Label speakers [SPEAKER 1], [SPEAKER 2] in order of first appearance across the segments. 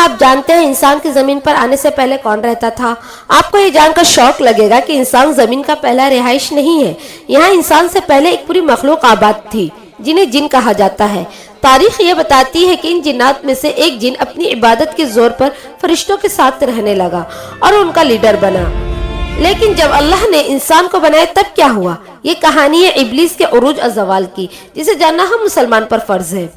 [SPEAKER 1] آپ जानते हैं इंसान की ज़मीन पर आने से पहले कौन रहता था? आपको ये जानकर शौक लगेगा कि इंसान ज़मीन का पहला रिहाइश नहीं है। यहाँ इंसान से पहले एक पूरी मखलूक आबाद थी जिन्हें जिन कहा जाता है। तारीख ये बताती है कि इन जिन्नात में से एक जिन अपनी इबादत के जोर पर फरिश्तों के साथ रहने लगा और उनका लीडर बना। लेकिन जब अल्लाह ने इंसान को बनाया तब क्या हुआ? ये कहानी है इब्लीस के उरूज और ज़वाल की, जिसे जानना हम मुसलमान पर फर्ज है।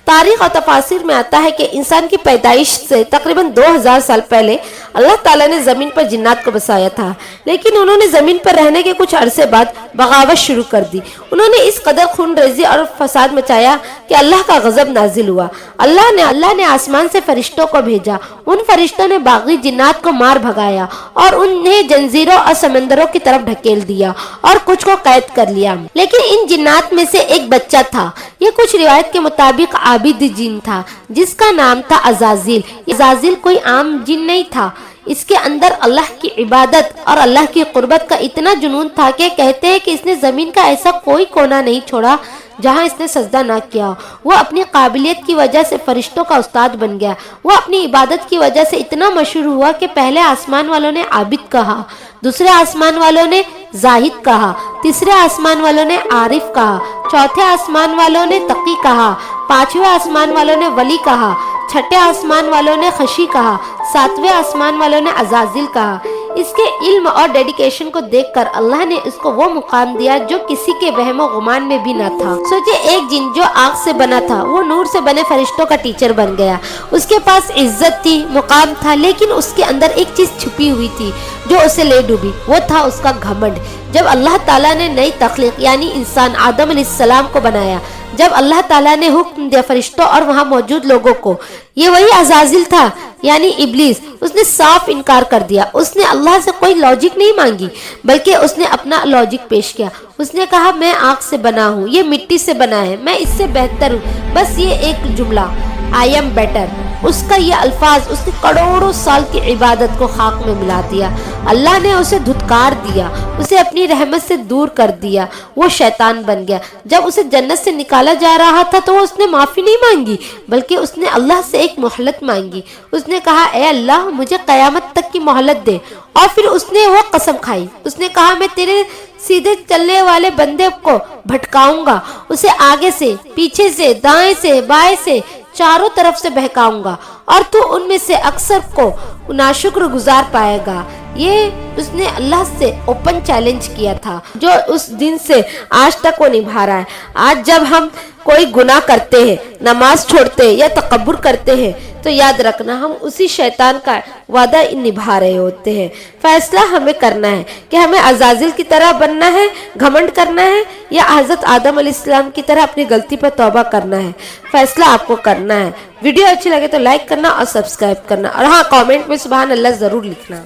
[SPEAKER 1] तारीख और तफासिर में आता है कि इंसान की पैदाइश से तकरीबन 2000 साल पहले अल्लाह ताला ने ज़मीन पर जिन्नात को बसाया था, लेकिन उन्होंने ज़मीन पर रहने के कुछ अरसे बाद बगावत शुरू कर दी। उन्होंने इस कदर खून रेजी और फसाद मचाया कि अल्लाह का गज़ब नाजिल हुआ। अल्लाह ने आसमान से फरिश्तों को भेजा। उन फरिश्तों ने बागी जिन्नात को मार भगाया और उन्हें जंजीरों और समंदरों की तरफ ढकेल दिया और कुछ को कैद कर लिया। लेकिन इन जिन्नात में से एक बच्चा था। ये कुछ रिवायत के मुताबिक आबिद जिन था, जिसका नाम था अज़ाज़िल। अज़ाज़िल कोई आम जिन नहीं था। इसके अंदर अल्लाह की इबादत और अल्लाह की कुर्बत का इतना जुनून था कि कहते हैं कि इसने ज़मीन का ऐसा कोई कोना नहीं छोड़ा जहां इसने सजदा ना किया। वो अपनी काबिलियत की वजह से फरिश्तों का उस्ताद बन गया। वो अपनी इबादत की वजह से इतना मशहूर हुआ कि पहले आसमान वालों ने आबिद कहा, दूसरे आसमान वालों ने जाहिद कहा, तीसरे आसमान वालों ने आरिफ कहा, चौथे आसमान वालों ने तकी कहा, पांचवें आसमान वालों ने वली कहा, छठे आसमान वालों ने खशी कहा, सातवें आसमान वालों ने अज़ाज़िल कहा। इसके इल्म और डेडिकेशन को देखकर अल्लाह ने इसको वो मुकाम दिया जो किसी के वहमो गुमान में भी न था। सोचिए, एक जिन जो आग से बना था वो नूर से बने फरिश्तों का टीचर बन गया। उसके पास इज्जत थी, मुकाम था, लेकिन उसके अंदर एक चीज छुपी हुई थी जो उसे ले डूबी। वो था उसका घमंड। जब अल्लाह ताला ने नई तख्लीक यानी इंसान आदम अलैहिस्सलाम को बनाया, जब अल्लाह ताला ने हुक्म दिया फरिश्तों और वहां मौजूद लोगों को, ये वही अज़ाज़िल था यानी इब्लीस, उसने साफ इनकार कर दिया। उसने अल्लाह से कोई लॉजिक नहीं मांगी, बल्कि उसने अपना लॉजिक पेश किया। उसने कहा, मैं आग से बना हूँ, ये मिट्टी से बना है, मैं इससे बेहतर हूँ। बस ये एक जुमला, आई एम बेटर, उसका ये अल्फाज उसने करोड़ों साल की इबादत को खाक में मिला दिया। अल्लाह ने उसे धुतकार दिया, उसे अपनी रहमत से दूर कर दिया। वो शैतान बन गया। जब उसे जन्नत से निकाला जा रहा था तो उसने माफ़ी नहीं मांगी, बल्कि उसने अल्लाह से एक मोहलत मांगी। उसने कहा, ए अल्लाह, मुझे क़यामत तक की मोहलत दे। और फिर उसने वो कसम खाई। उसने कहा, मैं तेरे सीधे चलने वाले बंदे को भटकाऊंगा, उसे आगे से, पीछे से, दाएं से, बाएं से, चारों तरफ से बहकाऊंगा और तू उनमें से अक्सर को नाशुक्र गुजार पाएगा। ये उसने अल्लाह से ओपन चैलेंज किया था, जो उस दिन से आज तक वो निभा रहा है। आज जब हम कोई गुनाह करते हैं, नमाज छोड़ते हैं या तकब्बुर करते हैं, तो याद रखना हम उसी शैतान का वादा निभा रहे होते हैं। फैसला हमें करना है कि हमें अज़ाज़िल की तरह बनना है, घमंड करना है, या हज़रत आदम अलैहिस्सलाम की तरह अपनी गलती पर तौबा करना है। फैसला आपको करना है। वीडियो अच्छी लगे तो लाइक करना और सब्सक्राइब करना, और हाँ, कमेंट में सुभान अल्लाह ज़रूर लिखना।